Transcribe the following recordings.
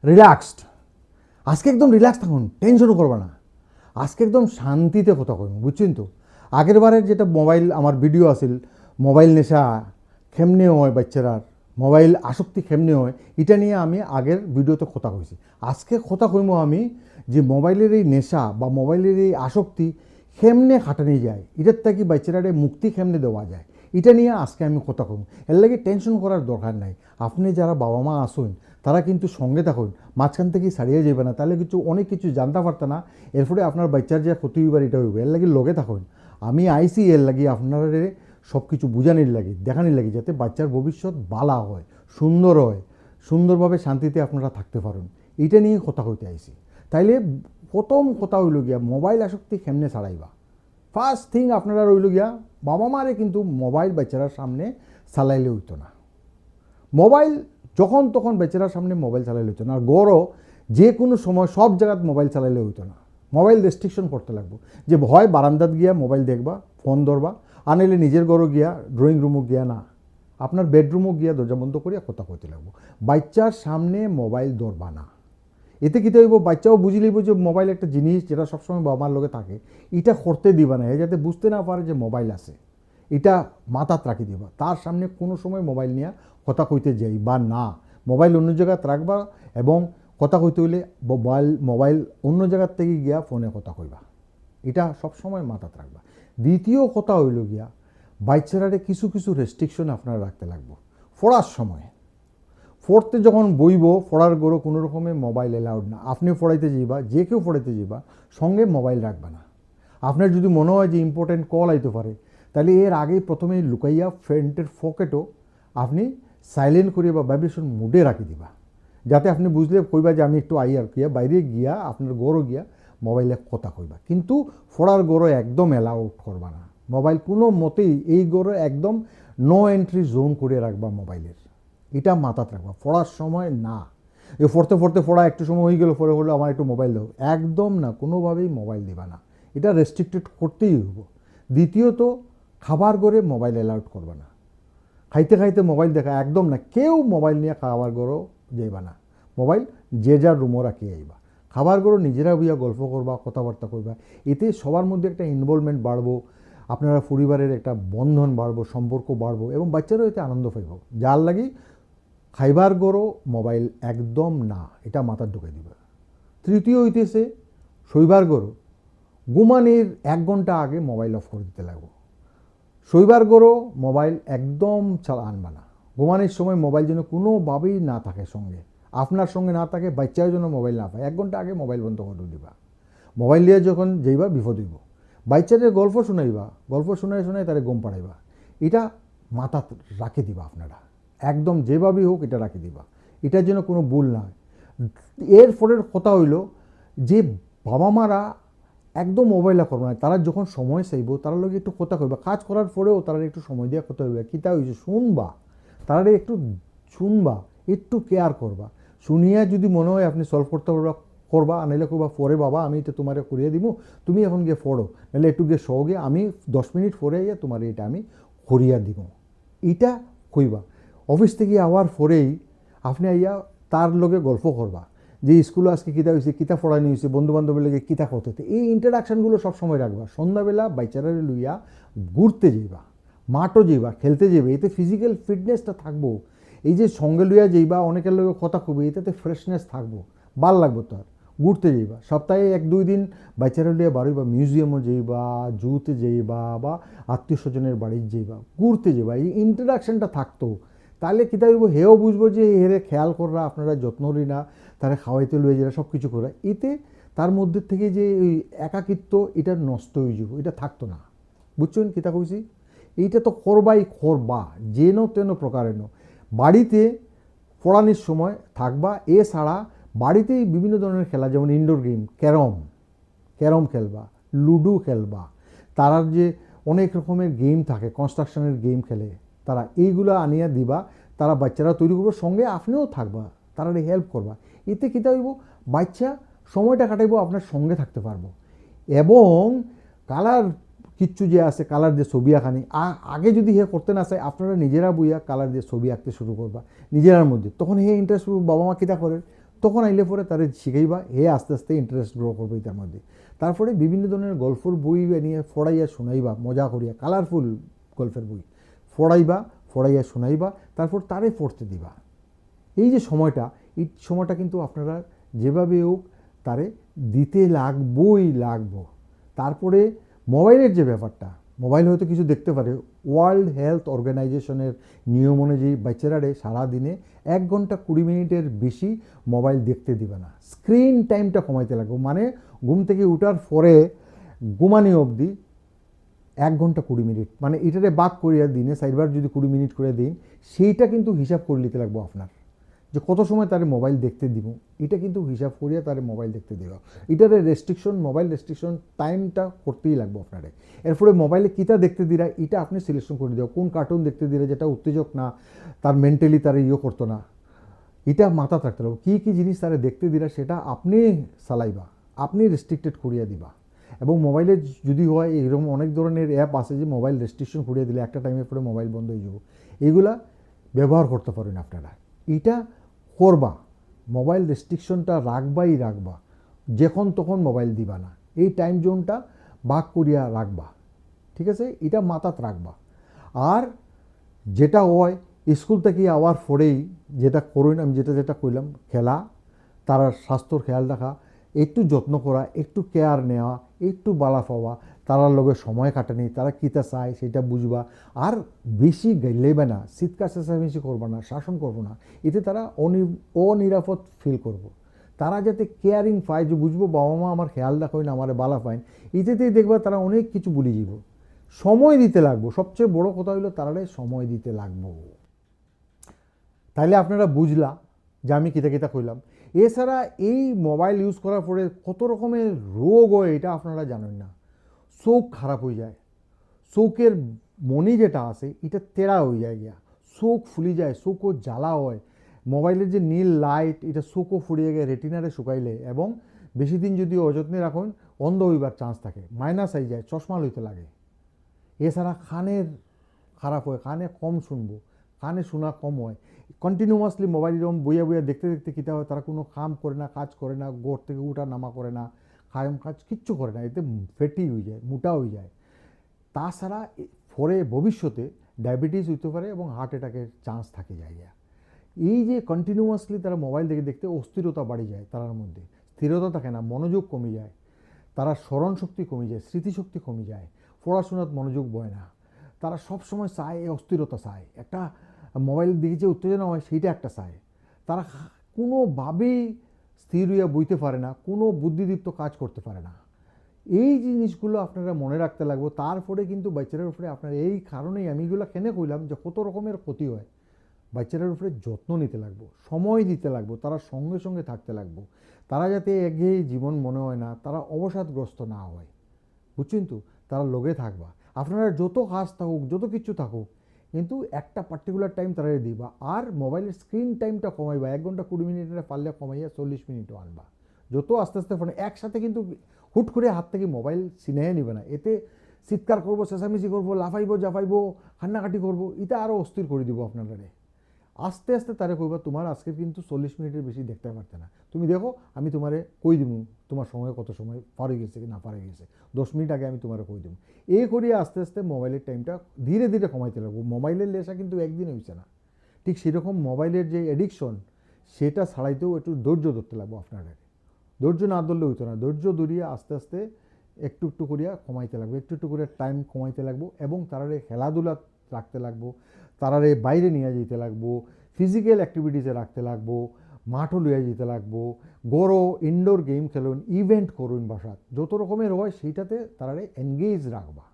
Relaxed. আজকে একদম relax থাকুন, টেনশনও করবে না। আজকে একদম শান্তিতে কথা কইব, বুঝছেন তো। আগের বারের যেটা মোবাইল আমার ভিডিও আছিল, মোবাইল নেশা কেমনে হয় বাচ্চারার, মোবাইল আসক্তি কেমনে হয়, এটা নিয়ে আমি আগের ভিডিওতে কথা কইছি। আজকে কথা কইব আমি যে মোবাইলের এই নেশা বা মোবাইলের এই আসক্তি কেমনে কাটানো যায়, এটার থেকে বাচ্চারারে মুক্তি কেমনে দেওয়া যায়, এটা নিয়ে আজকে আমি কথা কইব। এর লাগে টেনশন করার দরকার নাই। আপনি যারা বাবা মা আসুন তারা কিন্তু সঙ্গে থাকুন, মাঝখান থেকে ছাড়িয়ে যাবে না, তাহলে কিছু অনেক কিছু জানতে পারত না। এরপরে আপনার বাচ্চার যে ক্ষতি হইবার এটা হইবে, এর লাগে লগে থাকুন। আমি আইসি এর লাগি আপনার সব কিছু বুঝানির লাগে, দেখানির লাগে, যাতে বাচ্চার ভবিষ্যৎ বালা হয়, সুন্দর হয়, সুন্দরভাবে শান্তিতে আপনারা থাকতে পারেন, এইটা নিয়ে কথা কইতে আইসি। তাইলে প্রথম কথা হইল গিয়া মোবাইল আসক্তি কেমনে ছাড়াইবা। ফার্স্ট থিং আপনারা রইল গিয়া বাবা মারে কিন্তু মোবাইল বাচ্চারার সামনে চালাইলে হইতো না। মোবাইল যখন তখন বাচ্চারার সামনে মোবাইল চালাইলে হইতো না। আর গড়ও যে কোনো সময় সব জায়গাত মোবাইল চালাইলে হইতো না। মোবাইল রেস্ট্রিকশন করতে লাগবো, যে হয় বারান্দাত গিয়া মোবাইল দেখবা, ফোন ধরবা, আনাইলে নিজের ঘরও গিয়া, ড্রয়িং রুমও গিয়া না, আপনার বেডরুমও গিয়া দরজা বন্ধ করিয়া কথা কইতে লাগবো। বাচ্চার সামনে মোবাইল ধরবা না। এতে কী হইব, বাচ্চাও বুঝি লইব যে মোবাইল একটা জিনিস যেটা সবসময় বাবা মার লগে থাকে, এটা করতে দিবা না, যাতে বুঝতে না পারে যে মোবাইল আছে, এটা মাথাত রাখি দিবা। তার সামনে কোনো সময় মোবাইল নিয়ে কথা কইতে যাই বা না, মোবাইল অন্য জায়গায় রাখবা, এবং কথা কইতে হইলে মোবাইল অন্য জায়গার থেকে গিয়া ফোনে কথা কইবা, এটা সবসময় মাথাত রাখবা। দ্বিতীয় কথা হইল গিয়া বাচ্চারারে কিছু কিছু রেস্ট্রিকশন আপনারা রাখতে লাগবো। পড়ার সময় পড়তে যখন বইব, পড়ার গড়ো কোনো রকমের মোবাইল অ্যালাউড না। আপনি পড়াইতে যাইবা, যে কেউ পড়াইতে যাইবা, সঙ্গে মোবাইল রাখবা না। আপনার যদি মনে হয় যে ইম্পর্টেন্ট কল আইতে পারে, তাহলে এর আগে প্রথমে লুকাইয়া ফ্রেন্টের পকেটও আপনি সাইলেন্ট করিয়া বা ভাইব্রেশন মুডে রাখি দিবা, যাতে আপনি বুঝলে কইবা যে আমি একটু আই আর কিয়া বাইরে গিয়া আপনার গড়ো গিয়া মোবাইলে কথা কইবা। কিন্তু পড়ার গড়ো একদম অ্যালাউড করবা না। মোবাইল কোনো মতেই এই গড়ো একদম নো এন্ট্রি জোন করে রাখবা মোবাইলের, এটা মাথাত রাখবা। পড়ার সময় না, এ পড়তে পড়তে পড়া একটু সময় হয়ে গেলো, পরে হলো আমার একটু মোবাইল দাও, একদম না, কোনোভাবেই মোবাইল দিবা না, এটা রেস্ট্রিক্টেড করতেই হইব। দ্বিতীয়ত, খাবার ঘরে মোবাইল অ্যালাউড করবা না। খাইতে খাইতে মোবাইল দেখা একদম না, কেউ মোবাইল নিয়ে খাবার ঘরও যাইবা না। মোবাইল যে যার রুমও রাখি আইবা। খাবার ঘরও নিজেরা বইয়া গল্প করবা, কথাবার্তা করবা, এতে সবার মধ্যে একটা ইনভলভমেন্ট বাড়বো, আপনারা পরিবারের একটা বন্ধন বাড়বো, সম্পর্ক বাড়বো, এবং বাচ্চারাও এতে আনন্দ পাইব। যার লাগি খাইবার গড়ো মোবাইল একদম না, এটা মাথার ঢুকে দিবে। তৃতীয় হইতেছে শৈবার গড়ো ঘুমানির 1 ঘন্টা আগে মোবাইল অফ করে দিতে লাগবো। শৈবার গড়ো মোবাইল একদম আনবা না। ঘুমানির সময় মোবাইল যেন কোনোভাবেই না থাকে সঙ্গে, আপনার সঙ্গে না থাকে, বাচ্চাও যেন মোবাইল না পায়। 1 ঘন্টা আগে মোবাইল বন্ধ করে দিবা। মোবাইল নিয়ে যখন যাইবা বিপদ হইব। বাচ্চাদের গল্প শুনাইবা, গল্প শোনায় শোনায় তারে ঘুম পাড়াইবা, এটা মাথা রাখে দিবা আপনারা, একদম যেভাবেই হোক এটা রাখে দিবা, এটার জন্য কোনো ভুল না হয়। এর পরের কথা হইল যে বাবা মারা একদম মোবাইল করবো না। তারা যখন সময় চাইব, তারা লোক একটু কথা কইবা, কাজ করার পরেও তারা একটু সময় দিয়ে কথা হইবা, কীটা হয়েছে শুনবা, তারা একটু শুনবা, একটু কেয়ার করবা। শুনিয়া যদি মনে হয় আপনি সলভ করতে পারবা, করবা, নাহলে কইবা পরে বাবা আমি এটা তোমারে করিয়ে দিব, তুমি এখন গিয়ে পড়ো, নাহলে একটু গিয়ে শো গিয়ে আমি 10 মিনিট পরে গিয়ে তোমার এটা আমি করিয়া দিব, এটা কইবা। অফিস থেকে আওয়ার পরেই আপনি আইয়া তার লগে গল্প করবা, যে স্কুলে আজকে কীতা হয়েছে, কীতা পড়ানি হয়েছে, বন্ধুবান্ধবের লগে কীতা করতে, এই ইন্টারাকশানগুলো সবসময় রাখবা। সন্ধ্যাবেলা বাচ্চারা লইয়া ঘুরতে যাইবা, মাঠও যাইবা, খেলতে যাইবা, এতে ফিজিক্যাল ফিটনেসটা থাকবো। এই যে সঙ্গে লইয়া যাইবা, অনেকের লগে কথা কবে, এটাতে ফ্রেশনেস থাকবো, ভাল লাগবো। তো আর ঘুরতে যাইবা, সপ্তাহে 1-2 দিন বাচ্চারা লইয়া বাড়িবা, মিউজিয়ামও যাইবা, জুতে যাইবা, বা আত্মীয় স্বজনের বাড়ির যাইবা, ঘুরতে যাইবা, এই ইন্টারাকশানটা থাকতো। তাহলে কী থাকবো, হেও বুঝবো যে হেরে খেয়াল কররা, আপনারা যত্ন রি না, তারা খাওয়াইতে লইয়া যারা সব কিছু করা, এতে তার মধ্যে থেকে যে ওই একাকিত্ব, এটা নষ্ট হয়ে যাব, এটা থাকতো না। বুঝছেন কীটা কইছি? এইটা তো করবাই করবা, যেন তেন প্রকারেণ। বাড়িতে পড়ানোর সময় থাকবা, এছাড়া বাড়িতেই বিভিন্ন ধরনের খেলা, যেমন ইনডোর গেম, ক্যারম খেলবা, লুডো খেলবা, তারার যে অনেক রকমের গেম থাকে, কনস্ট্রাকশনের গেম খেলে তারা, এইগুলো আনিয়া দিবা, তারা বাচ্চারা তৈরি করবো, সঙ্গে আপনিও থাকবা, তারা হেল্প করবা। এতে কীটা হইব, বাচ্চা সময়টা কাটাইব, আপনার সঙ্গে থাকতে পারবো। এবং কালার কিচ্ছু যে আছে, কালার দিয়ে ছবি আঁকানি, আগে যদি হে করতে না চায়, আপনারা নিজেরা বইয়া কালার দিয়ে ছবি আঁকতে শুরু করবা নিজেরার মধ্যে, তখন হে ইন্টারেস্ট, বাবা মা কীটা করে, তখন আইলে পরে তারে শিখাইবা, হে আস্তে আস্তে ইন্টারেস্ট গ্রো করবে তার মধ্যে। তারপরে বিভিন্ন ধরনের গল্পের বই নিয়ে ফড়াইয়া শোনাইবা, মজা করিয়া, কালারফুল গল্পের বই ফড়াইয়া শোনাইবা, তারপর তারে পড়তে দিবা। এই যে সময়টা কিন্তু আপনারা যেভাবে হোক তারে দিতে লাগবো। তারপরে মোবাইলের যে ব্যাপারটা, মোবাইল হয়তো কিছু দেখতে পারে, ওয়ার্ল্ড হেলথ অর্গানাইজেশনের নিয়ম অনুযায়ী বাচ্চারারে সারাদিনে 1 ঘন্টা 20 মিনিটের বেশি মোবাইল দেখতে দিবে না। স্ক্রিন টাইমটা কমাইতে লাগবে, মানে ঘুম থেকে উঠার পরে ঘুমানি অবধি 1 ঘন্টা 20 মিনিট, মানে এটারে বাক করিয়া দিনে 4 বার যদি 20 মিনিট করে দিন, সেইটা কিন্তু হিসাব করে নিতে লাগবো আপনার, যে কত সময় তারে মোবাইল দেখতে দিব, এটা কিন্তু হিসাব করিয়া তারে মোবাইল দেখতে দিব। এটারে মোবাইল রেস্ট্রিকশন টাইমটা করতেই লাগবে আপনারে। এরপরে মোবাইলে কিতা দেখতে দিরা এটা আপনি সিলেকশন করে দিও, কোন কার্টুন দেখতে দিরা যেটা উত্তেজক না, তার মেন্টালি তার করতো না, এটা মাথা থাকতে লাগবে। কী জিনিস তারা দেখতে দিরা সেটা আপনি চালাইবা, আপনি রেস্ট্রিক্টেড করিয়া দিবা। এবং মোবাইলে যদি হয় এরকম অনেক ধরনের অ্যাপ আছে যে মোবাইল রেস্ট্রিকশন করিয়ে দিলে একটা টাইমের পরে মোবাইল বন্ধ হয়ে যাব, এগুলা ব্যবহার করতে পারেন আপনারা। এটা করবা, মোবাইল রেস্ট্রিকশনটা রাখবা, যখন তখন মোবাইল দিবা না, এই টাইম জোনটা ভাগ করিয়া রাখবা, ঠিক আছে? এটা মাথাত রাখবা। আর যেটা হয় স্কুল থেকে আওয়ার পরেই যেটা করুন, আমি যেটা কইলাম, খেলা, তার স্বাস্থ্যর খেয়াল রাখা, একটু যত্ন করা, একটু কেয়ার নেওয়া, একটু বালা পাওয়া, তারার লগে সময় কাটানি, তারা কীটা চায় সেটা বুঝবা। আর বেশি গাইলেবা না, চিৎকার চেঁচামেচি করবা না, শাসন করবো না, এতে তারা অনিরাপদ ফিল করব। তারা যাতে কেয়ারিং পায়, যে বুঝবো বাবা মা আমার খেয়াল রাখেন, আমার বালা পাইন, এতেতেই দেখবা তারা অনেক কিছু ভুলে যাব। সময় দিতে লাগবো, সবচেয়ে বড় কথা হইলো তারারে সময় দিতে লাগবো। তাইলে আপনারা বুঝলা যে আমি কিতা কইলাম। এছাড়া এই মোবাইল ইউজ করার পরে কত রকমের রোগ হয় এটা আপনারা জানেন না। চোখ খারাপ হয়ে যায়, চোখের মনি যেটা আছে এটা তেড়া হয়ে যায় গিয়া, চোখ ফুলি যায়, চোখও জ্বালা হয়, মোবাইলের যে নীল লাইট এটা চোখও ফুরিয়ে গিয়ে রেটিনারে শুকাইলে, এবং বেশি দিন যদি অযত্নে রাখুন অন্ধ হইবার চান্স থাকে, মাইনাস আই যায়, চশমা লইতে লাগে। এছাড়া কানের খারাপ হয়, কানে কম শুনবো, কানে শোনা কম হয়। কন্টিনিউয়াসলি মোবাইল এরকম বইয়া দেখতে কীটা হয়, তারা কোনো কাম করে না, কাজ করে না, গোড় থেকে উঠা নামা করে না, কাজ কিচ্ছু করে না, এতে ফ্যাটি হয়ে যায়, মোটা হয়ে যায়। তাছাড়া পরে ভবিষ্যতে ডায়াবেটিস হইতে পারে এবং হার্ট অ্যাটাকের চান্স থাকে জায়গা। এই যে কন্টিনিউয়াসলি তারা মোবাইল দেখতে অস্থিরতা বাড়ি যায়, তার মধ্যে স্থিরতা থাকে না, মনোযোগ কমে যায়, তারা স্মরণশক্তি কমে যায়, স্মৃতিশক্তি কমে যায়, পড়াশোনার মনোযোগ বয় না, তারা সবসময় চায় অস্থিরতা চায়, একটা মোবাইলের দিকে যে উত্তেজনা হয় সেইটা একটা চায়। তারা কোনোভাবেই স্থির হইয়া বইতে পারে না, কোনো বুদ্ধিদীপ্ত কাজ করতে পারে না। এই জিনিসগুলো আপনারা মনে রাখতে লাগবে। তারপরে কিন্তু বাচ্চাদের উপরে আপনার, এই কারণেই আমি এগুলো কেনে কইলাম যে কত রকমের ক্ষতি হয়, বাচ্চাদের উপরে যত্ন নিতে লাগবো, সময় দিতে লাগবো, তারা সঙ্গে সঙ্গে থাকতে লাগবো, তারা যাতে একঘেয়ে জীবন মনে হয় না, তারা অবসাদগ্রস্ত না হয়, বুঝছেন তো? তারা লগে থাকবা, আপনারা যত কাজ থাকুক, যত কিছু থাকুক, কিন্তু একটা পার্টিকুলার টাইম তারা দিবা। আর মোবাইলের স্ক্রিন টাইমটা কমাইবা, 1 ঘন্টা 20 মিনিটের পারলে কমাইয়া 40 মিনিটও আনবা। যত আস্তে আস্তে ফোনে একসাথে, কিন্তু হুট করে হাত থেকে মোবাইল ছিনাইয়া নিবে না, এতে চিৎকার করবো, চেঁচামেচি করবো, লাফাইবো জাফাইবো, কান্নাকাটি করবো, এটা আরও অস্থির করে দিব আপনারা। আস্তে আস্তে তারে কইবা তোমার আজকে কিন্তু 40 মিনিটের বেশি দেখতে পারতে না, তুমি দেখো আমি তোমারে কই দিব তোমার সময় কত সময় পারে গেছে কি না পারে গেছে, 10 মিনিট আগে আমি তোমারে কই দিব। এই করিয়ে আস্তে আস্তে মোবাইলের টাইমটা ধীরে ধীরে কমাইতে লাগবো। মোবাইলের নেশা কিন্তু একদিন হয়েছে না, ঠিক সেরকম মোবাইলের যে এডিকশন সেটা ছাড়াইতেও একটু ধৈর্য ধরতে লাগবো আপনারা। ধৈর্য না ধরলে হইতো না, ধৈর্য ধরিয়ে আস্তে আস্তে একটু একটু করিয়া কমাইতে লাগবো, একটু একটু করে টাইম কমাইতে লাগবো, এবং তারারে খেলাধুলা রাখতে লাগবো, তারারে বাইরে নিয়ে যেতে লাগবো, ফিজিক্যাল অ্যাক্টিভিটিসে রাখতে লাগবো, মাঠও লইয়া যেতে লাগবো, গড়ো ইনডোর গেম খেলুন, ইভেন্ট করুন বাসাত, যত রকমের হয় সেইটাতে তারারে এনগেজ রাখবা,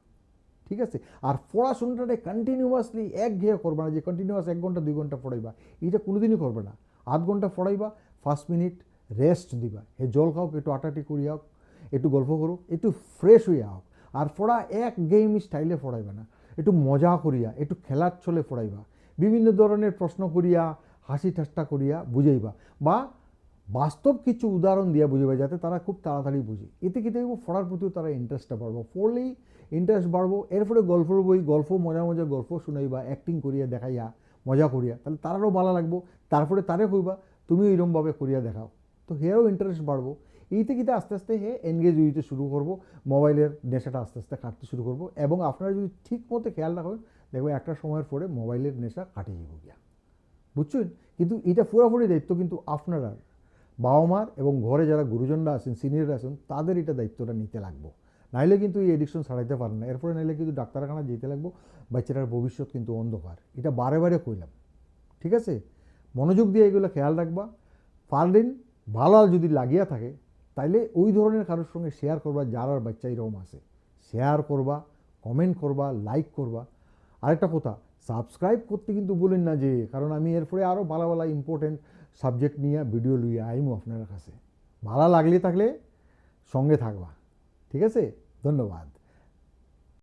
ঠিক আছে? আর পড়াশোনাটাকে কন্টিনিউয়াসলি একঘেয়ে করবা না, যে কন্টিনিউয়াস 1 ঘন্টা 2 ঘন্টা পড়াইবা, এটা কোনোদিনই করবে না। 8 ঘন্টা পড়াইবা, 5 মিনিট রেস্ট দিবা, জল খাও, একটু আটাটি করিয়া হোক, একটু গল্প করুক, একটু ফ্রেশ হইয়া হোক। আর পড়া এক গেম স্টাইলে পড়াইবা না, একটু মজা করিয়া, একটু খেলার ছলে পড়াইবা, বিভিন্ন ধরনের প্রশ্ন করিয়া, হাসি ঠাট্টা করিয়া বুঝাইবা, বা বাস্তব কিছু উদাহরণ দিয়া বুঝাইবা, যাতে তারা খুব তাড়াতাড়ি বুঝে। এতে কি দেখবো পড়ার প্রতিও তারা ইন্টারেস্টটা বাড়বো, পড়লেই ইন্টারেস্ট বাড়বো। এরপরে গল্পের বই, মজা মজা গল্প শুনাইবা, অ্যাক্টিং করিয়া দেখাইয়া, মজা করিয়া, তাহলে তারারও ভালো লাগবো। তারপরে তারে কইবা তুমি এরকমভাবে করিয়া দেখাও। তো হেও ইন্টারেস্ট বাড়বো, এইতে কিন্তু আস্তে আস্তে হে এনগেজ হইতে শুরু করবো, মোবাইলের নেশাটা আস্তে আস্তে কাটতে শুরু করবো। এবং আপনারা যদি ঠিক মতো খেয়াল রাখেন দেখবেন একটা সময়ের পরে মোবাইলের নেশা কাটিয়ে যাব গিয়া, বুঝছেন? কিন্তু এটা পুরোপুরি দায়িত্ব কিন্তু আপনারা, বাবা মার এবং ঘরে যারা গুরুজনরা আছেন, সিনিয়ররা আছেন, তাদের এটা দায়িত্বটা নিতে লাগবো। নাইলে কিন্তু এই এডিকশন ছাড়াইতে পারেন না, এরপরে নাইলে কিন্তু ডাক্তারখানা যেতে লাগবো, বাচ্চাটার ভবিষ্যৎ কিন্তু অন্ধকার। এটা বারে বারে কইলাম, ঠিক আছে? মনোযোগ দিয়ে এগুলো খেয়াল রাখবা। পারলেন ভালো যদি লাগিয়া থাকে তাইলে ওই ধরনের কারোর সঙ্গে শেয়ার করবা, যার আর বাচ্চা এরকম আছে, শেয়ার করবা, কমেন্ট করবা, লাইক করবা। আরেকটা কথা, সাবস্ক্রাইব করতে কিন্তু বলেন না যে, কারণ আমি এরপরে আরও ভালো ভালো ইম্পর্টেন্ট সাবজেক্ট নিয়ে ভিডিও লইয়া আইমু আপনার কাছে। ভালো লাগলে থাকলে সঙ্গে থাকবা, ঠিক আছে? ধন্যবাদ।